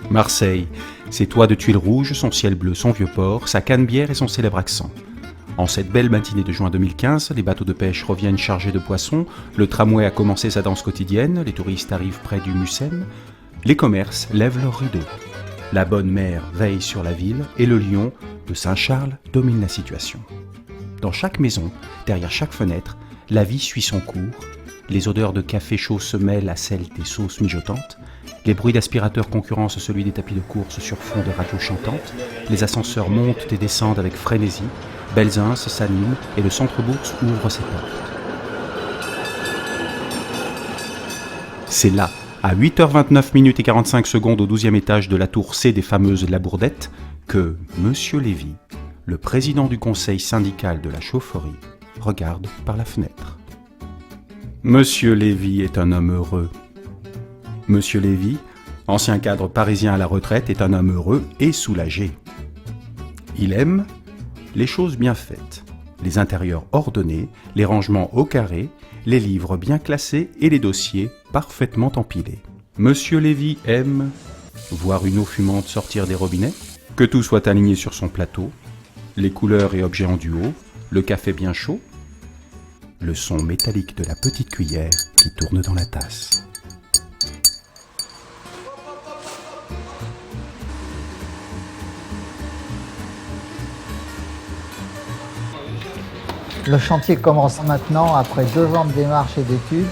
Marseille, ses toits de tuiles rouges, son ciel bleu, son vieux port, sa canebière et son célèbre accent. En cette belle matinée de juin 2015, les bateaux de pêche reviennent chargés de poissons, le tramway a commencé sa danse quotidienne, les touristes arrivent près du Mucem, les commerces lèvent leurs rideaux. La bonne mère veille sur la ville et le lion de Saint-Charles domine la situation. Dans chaque maison, derrière chaque fenêtre, la vie suit son cours, les odeurs de café chaud se mêlent à celles des sauces mijotantes, les bruits d'aspirateur concurrencent celui des tapis de course sur fond de radio chantante, les ascenseurs montent et descendent avec frénésie, Belzins s'anime et le centre-bourse ouvre ses portes. C'est là, à 8h29 et 45 secondes au 12e étage de la tour C des fameuses Labourdettes, que Monsieur Lévy, le président du conseil syndical de la chaufferie, regarde par la fenêtre. Monsieur Lévy est un homme heureux. Monsieur Lévy, ancien cadre parisien à la retraite, est un homme heureux et soulagé. Il aime les choses bien faites, les intérieurs ordonnés, les rangements au carré, les livres bien classés et les dossiers parfaitement empilés. Monsieur Lévy aime voir une eau fumante sortir des robinets, que tout soit aligné sur son plateau, les couleurs et objets en duo, le café bien chaud, le son métallique de la petite cuillère qui tourne dans la tasse. Le chantier commence maintenant après 2 ans de démarche et d'études.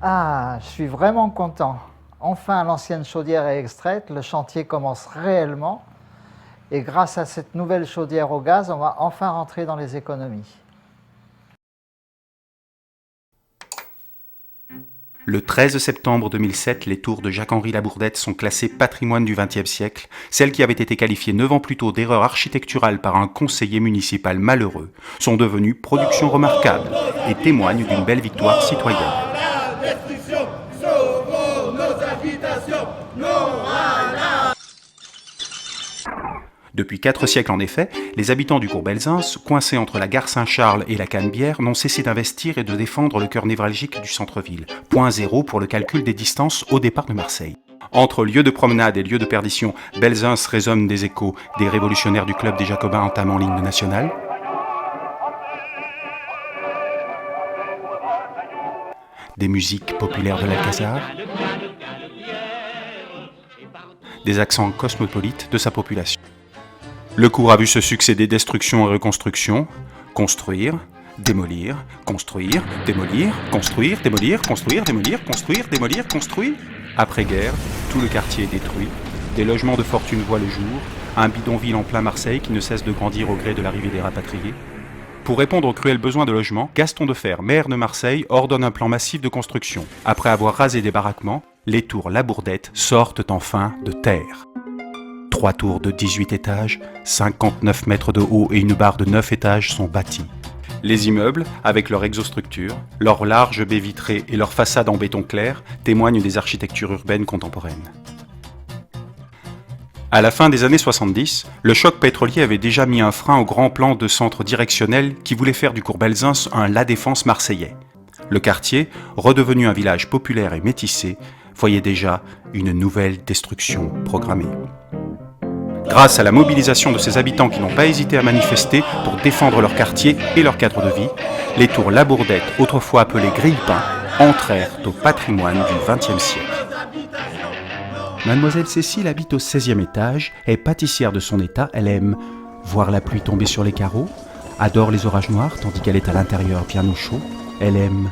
Ah, je suis vraiment content. Enfin, l'ancienne chaudière est extraite, le chantier commence réellement. Et grâce à cette nouvelle chaudière au gaz, on va enfin rentrer dans les économies. Le 13 septembre 2007, les tours de Jacques-Henri Labourdette sont classées patrimoine du XXe siècle. Celles qui avaient été qualifiées 9 ans plus tôt d'erreur architecturale par un conseiller municipal malheureux sont devenues productions remarquables et témoignent d'une belle victoire citoyenne. Depuis 4 siècles en effet, les habitants du cours Belzins, coincés entre la gare Saint-Charles et la Canebière, n'ont cessé d'investir et de défendre le cœur névralgique du centre-ville. Point zéro pour le calcul des distances au départ de Marseille. Entre lieux de promenade et lieux de perdition, Belzins résonne des échos des révolutionnaires du club des Jacobins entament l'hymne national. Des musiques populaires de l'Alcazar. Des accents cosmopolites de sa population. Le cours a vu se succéder destruction et reconstruction, construire, démolir, construire, démolir, construire, démolir, construire, démolir, construire, démolir, construire. Après-guerre, tout le quartier est détruit, des logements de fortune voient le jour, un bidonville en plein Marseille qui ne cesse de grandir au gré de l'arrivée des rapatriés. Pour répondre aux cruels besoins de logement, Gaston Defferre, maire de Marseille, ordonne un plan massif de construction. Après avoir rasé des baraquements, les tours Labourdette sortent enfin de terre. 3 tours de 18 étages, 59 mètres de haut et une barre de 9 étages sont bâtis. Les immeubles, avec leur exostructure, leurs larges baies vitrées et leurs façades en béton clair, témoignent des architectures urbaines contemporaines. À la fin des années 70, le choc pétrolier avait déjà mis un frein au grand plan de centre directionnel qui voulait faire du cours Belzins un La Défense marseillais. Le quartier, redevenu un village populaire et métissé, voyait déjà une nouvelle destruction programmée. Grâce à la mobilisation de ces habitants qui n'ont pas hésité à manifester pour défendre leur quartier et leur cadre de vie, les tours Labourdette, autrefois appelées Grille-Pain, entrèrent au patrimoine du XXe siècle. Mademoiselle Cécile habite au 16e étage, est pâtissière de son état, elle aime voir la pluie tomber sur les carreaux, adore les orages noirs tandis qu'elle est à l'intérieur bien au chaud, elle aime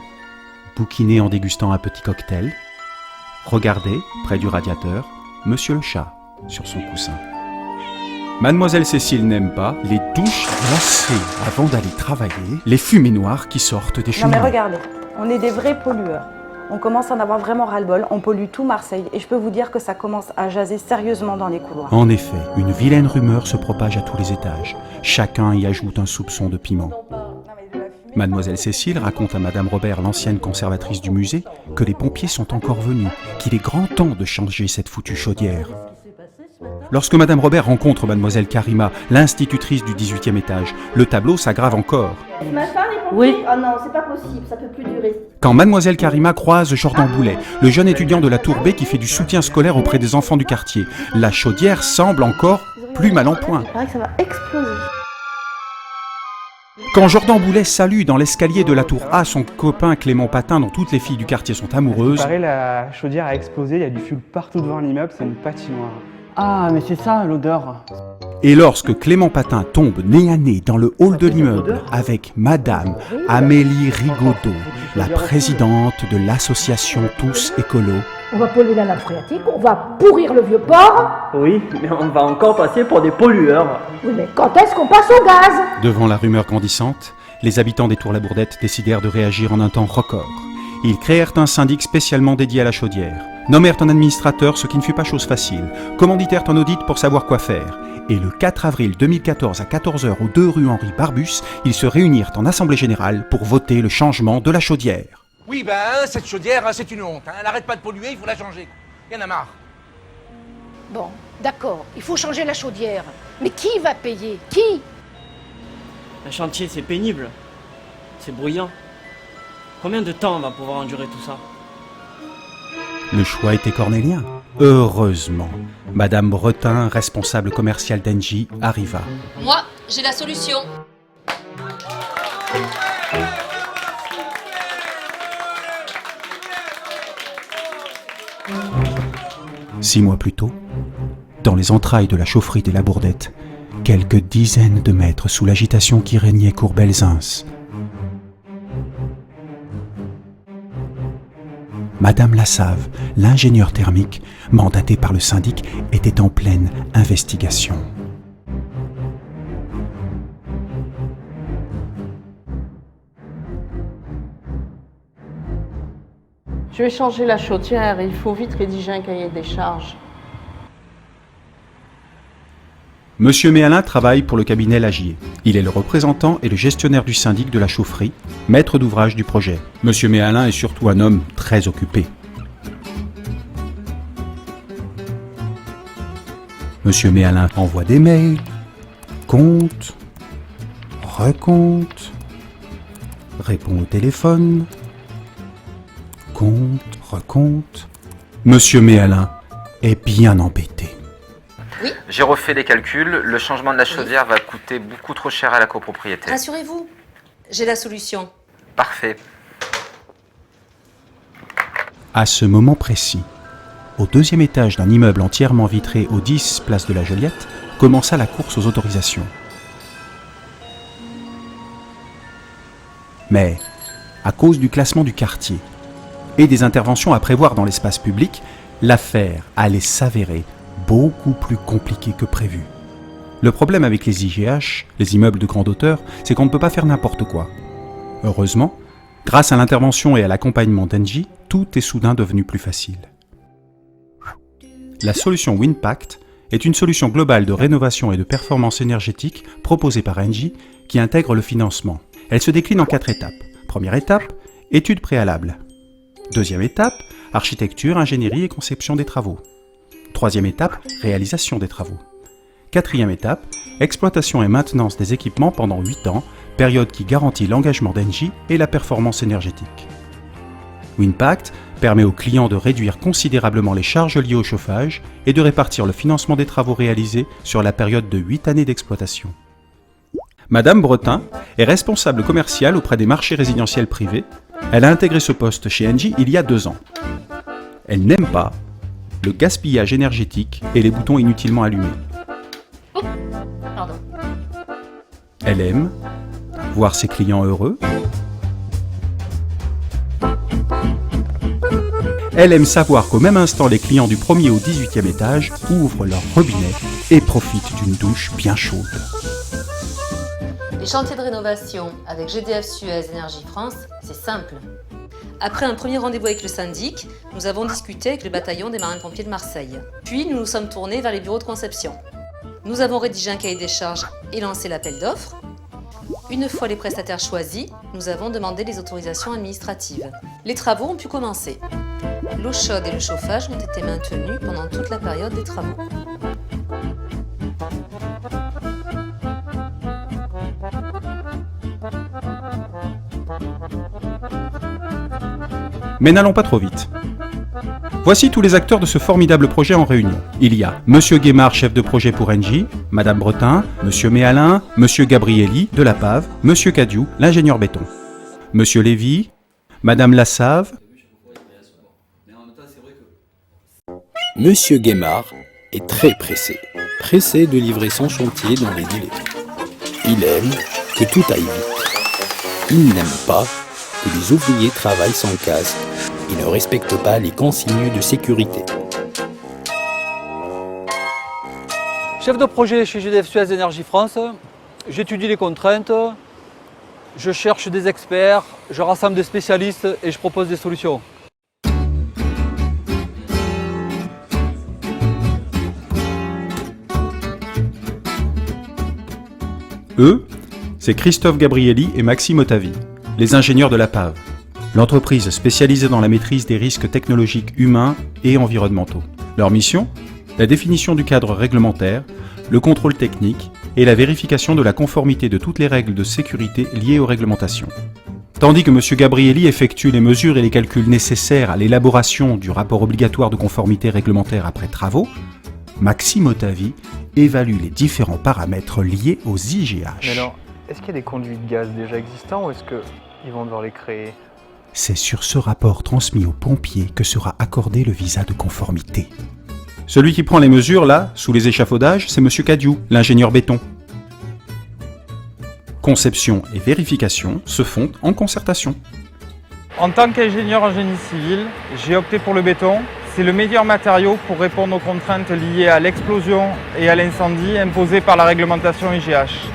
bouquiner en dégustant un petit cocktail, regarder, près du radiateur, Monsieur le chat sur son coussin. Mademoiselle Cécile n'aime pas les douches glacées avant d'aller travailler, les fumées noires qui sortent des cheminées. Non mais regardez, on est des vrais pollueurs. On commence à en avoir vraiment ras-le-bol, on pollue tout Marseille et je peux vous dire que ça commence à jaser sérieusement dans les couloirs. En effet, une vilaine rumeur se propage à tous les étages. Chacun y ajoute un soupçon de piment. Mademoiselle Cécile raconte à Madame Robert, l'ancienne conservatrice du musée, que les pompiers sont encore venus, qu'il est grand temps de changer cette foutue chaudière. Lorsque Madame Robert rencontre Mademoiselle Karima, l'institutrice du 18e étage, le tableau s'aggrave encore. Ma femme est pompier. Oui. Oh non, c'est pas possible, ça peut plus durer. Quand Mademoiselle Karima croise Jordan Boulet, le jeune étudiant de la Tour B qui fait du soutien scolaire auprès des enfants du quartier, la chaudière semble encore plus mal en point. Il paraît que ça va exploser. Quand Jordan Boulet salue dans l'escalier de la Tour A son copain Clément Patin dont toutes les filles du quartier sont amoureuses, Il paraît la chaudière a explosé, il y a du fioul partout devant l'immeuble, c'est une patinoire. Ah, mais c'est ça l'odeur. et lorsque Clément Patin tombe nez à nez dans le hall de l'immeuble avec Madame Amélie Rigaudot, la présidente de l'association Tous Écolo, On va polluer la nappe phréatique, on va pourrir le vieux port. Oui, mais on va encore passer pour des pollueurs. Oui, mais quand est-ce qu'on passe au gaz? devant la rumeur grandissante, les habitants des Tours-la-Bourdette décidèrent de réagir en un temps record. Ils créèrent un syndic spécialement dédié à la chaudière, nommèrent un administrateur, ce qui ne fut pas chose facile, commanditèrent un audit pour savoir quoi faire, et le 4 avril 2014 à 14h aux 2 rue Henri Barbus, ils se réunirent en assemblée générale pour voter le changement de la chaudière. Oui, cette chaudière, c'est une honte. Elle n'arrête pas de polluer, il faut la changer. Il y en a marre. Bon, d'accord, il faut changer la chaudière. Mais qui va payer? Qui? Un chantier, c'est pénible. C'est bruyant. Combien de temps on va pouvoir endurer tout ça? Le choix était cornélien. Heureusement, Madame Bretin, responsable commerciale d'Engie, arriva. Moi, j'ai la solution. Six mois plus tôt, dans les entrailles de la chaufferie des Labourdettes, quelques dizaines de mètres sous l'agitation qui régnait cours Belzins, Madame Lassave, l'ingénieur thermique, mandaté par le syndic, était en pleine investigation. Je vais changer la chaudière et il faut vite rédiger un cahier des charges. Monsieur Méalin travaille pour le cabinet Lagier. Il est le représentant et le gestionnaire du syndic de la chaufferie, maître d'ouvrage du projet. Monsieur Méalin est surtout un homme très occupé. Monsieur Méalin envoie des mails, compte, recompte, répond au téléphone, compte, recompte. Monsieur Méalin est bien embêté. Oui. J'ai refait les calculs, le changement de la chaudière va coûter beaucoup trop cher à la copropriété. Rassurez-vous, j'ai la solution. Parfait. À ce moment précis, au deuxième étage d'un immeuble entièrement vitré au 10 place de la Joliette, commença la course aux autorisations. Mais, à cause du classement du quartier et des interventions à prévoir dans l'espace public, l'affaire allait s'avérer beaucoup plus compliquée que prévu. Le problème avec les IGH, les immeubles de grande hauteur, c'est qu'on ne peut pas faire n'importe quoi. Heureusement, grâce à l'intervention et à l'accompagnement d'Engie, tout est soudain devenu plus facile. La solution Winpact est une solution globale de rénovation et de performance énergétique proposée par Engie qui intègre le financement. Elle se décline en 4 étapes. Première étape, étude préalable. Deuxième étape, architecture, ingénierie et conception des travaux. Troisième étape, réalisation des travaux. Quatrième étape, exploitation et maintenance des équipements pendant 8 ans, période qui garantit l'engagement d'Engie et la performance énergétique. Winpact permet aux clients de réduire considérablement les charges liées au chauffage et de répartir le financement des travaux réalisés sur la période de 8 années d'exploitation. Madame Bretin est responsable commerciale auprès des marchés résidentiels privés. Elle a intégré ce poste chez Engie il y a 2 ans. Elle n'aime pas le gaspillage énergétique et les boutons inutilement allumés. Pardon. Elle aime voir ses clients heureux. Elle aime savoir qu'au même instant, les clients du 1er au 18e étage ouvrent leur robinet et profitent d'une douche bien chaude. Les chantiers de rénovation avec GDF Suez Énergie France, c'est simple. Après un premier rendez-vous avec le syndic, nous avons discuté avec le bataillon des marins-pompiers de Marseille. Puis nous nous sommes tournés vers les bureaux de conception. Nous avons rédigé un cahier des charges et lancé l'appel d'offres. Une fois les prestataires choisis, nous avons demandé les autorisations administratives. Les travaux ont pu commencer. L'eau chaude et le chauffage ont été maintenus pendant toute la période des travaux. Mais n'allons pas trop vite. Voici tous les acteurs de ce formidable projet en réunion. Il y a Monsieur Guémard, chef de projet pour Engie, Madame Bretin, Monsieur Méhalin, Monsieur Gabrielli, de la Pave, Monsieur Cadiou, l'ingénieur béton, Monsieur Lévy, Madame Lassave. Monsieur Guémard est très pressé de livrer son chantier dans les délais. Il aime que tout aille vite. Il n'aime pas que les ouvriers travaillent sans casque et ne respectent pas les consignes de sécurité. Chef de projet chez GDF Suez Énergie France, j'étudie les contraintes, je cherche des experts, je rassemble des spécialistes et je propose des solutions. Eux, c'est Christophe Gabrielli et Maxime Otavi, les ingénieurs de la Pave, l'entreprise spécialisée dans la maîtrise des risques technologiques humains et environnementaux. Leur mission ? La définition du cadre réglementaire, le contrôle technique et la vérification de la conformité de toutes les règles de sécurité liées aux réglementations. Tandis que M. Gabrielli effectue les mesures et les calculs nécessaires à l'élaboration du rapport obligatoire de conformité réglementaire après travaux, Maxime Otavi évalue les différents paramètres liés aux IGH. Mais alors, est-ce qu'il y a des conduits de gaz déjà existants ou est-ce qu'ils vont devoir les créer ? C'est sur ce rapport transmis aux pompiers que sera accordé le visa de conformité. Celui qui prend les mesures, là, sous les échafaudages, c'est M. Cadiou, l'ingénieur béton. Conception et vérification se font en concertation. En tant qu'ingénieur en génie civil, j'ai opté pour le béton. C'est le meilleur matériau pour répondre aux contraintes liées à l'explosion et à l'incendie imposées par la réglementation IGH.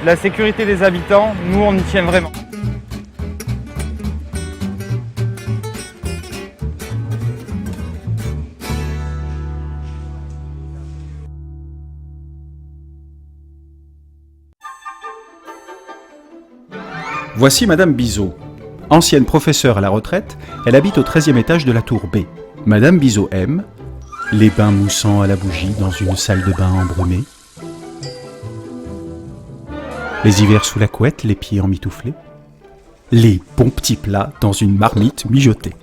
La sécurité des habitants, nous, on y tient vraiment. Voici Madame Bizot. Ancienne professeure à la retraite, elle habite au 13e étage de la tour B. Madame Bizot aime les bains moussants à la bougie dans une salle de bain embrumée, les hivers sous la couette, les pieds emmitouflés, les bons petits plats dans une marmite mijotée.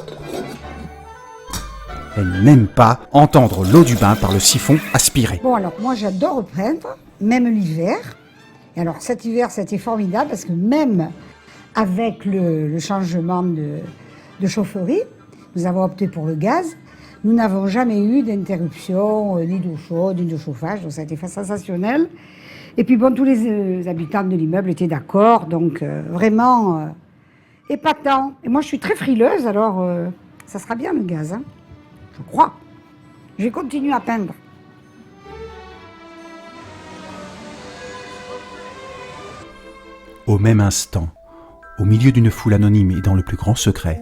Elle n'aime pas entendre l'eau du bain par le siphon aspiré. Bon, alors moi j'adore peindre, même l'hiver. Et alors cet hiver c'était formidable parce que même avec le changement de chaufferie, nous avons opté pour le gaz. Nous n'avons jamais eu d'interruption, ni d'eau chaude, ni de chauffage, donc ça a été sensationnel. Et puis bon, tous les habitants de l'immeuble étaient d'accord, donc vraiment épatant. Et moi je suis très frileuse, alors ça sera bien le gaz, hein, je crois. Je vais continuer à peindre. Au même instant, au milieu d'une foule anonyme et dans le plus grand secret,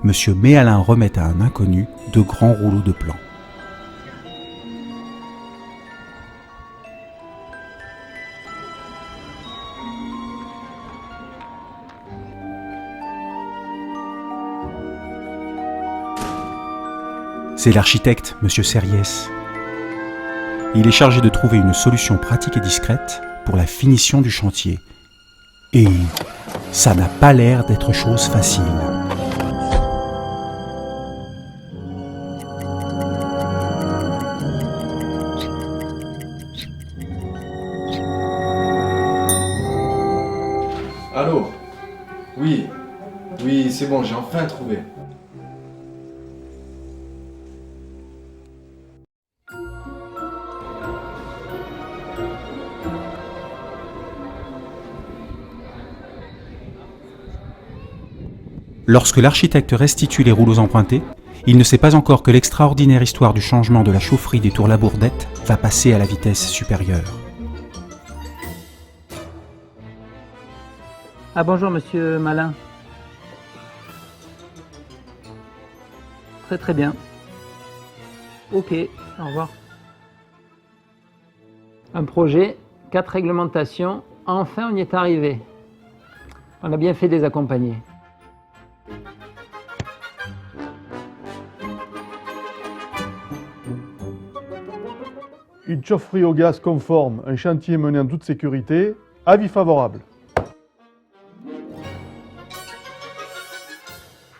Monsieur Méhalin remet à un inconnu de grands rouleaux de plans. C'est l'architecte, Monsieur Serriès. Il est chargé de trouver une solution pratique et discrète pour la finition du chantier. Et ça n'a pas l'air d'être chose facile. Allô ? Oui, c'est bon, j'ai enfin trouvé. Lorsque l'architecte restitue les rouleaux empruntés, il ne sait pas encore que l'extraordinaire histoire du changement de la chaufferie des tours Labourdette va passer à la vitesse supérieure. Ah bonjour monsieur Malin. Très très bien. Ok, au revoir. Un projet, 4 réglementations, enfin on y est arrivé. On a bien fait de les accompagner. Une chaufferie au gaz conforme, un chantier mené en toute sécurité, avis favorable.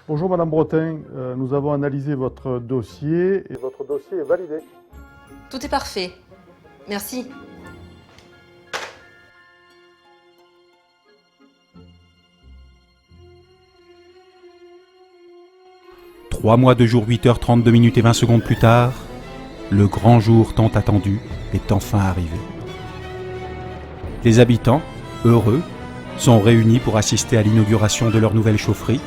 Bonjour Madame Bretin, nous avons analysé votre dossier et votre dossier est validé. Tout est parfait. Merci. Trois mois, 2 jours, 8h32 minutes et 20 secondes plus tard, le grand jour tant attendu est enfin arrivé. Les habitants, heureux, sont réunis pour assister à l'inauguration de leur nouvelle chaufferie.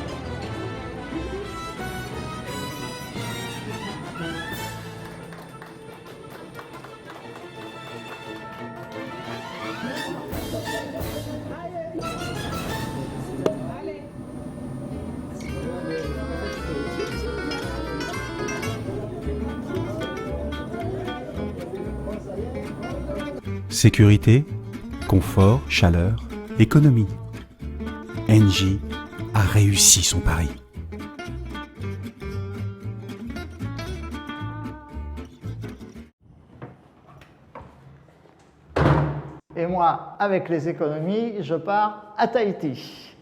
Sécurité, confort, chaleur, économie. Engie a réussi son pari. Et moi, avec les économies, je pars à Tahiti.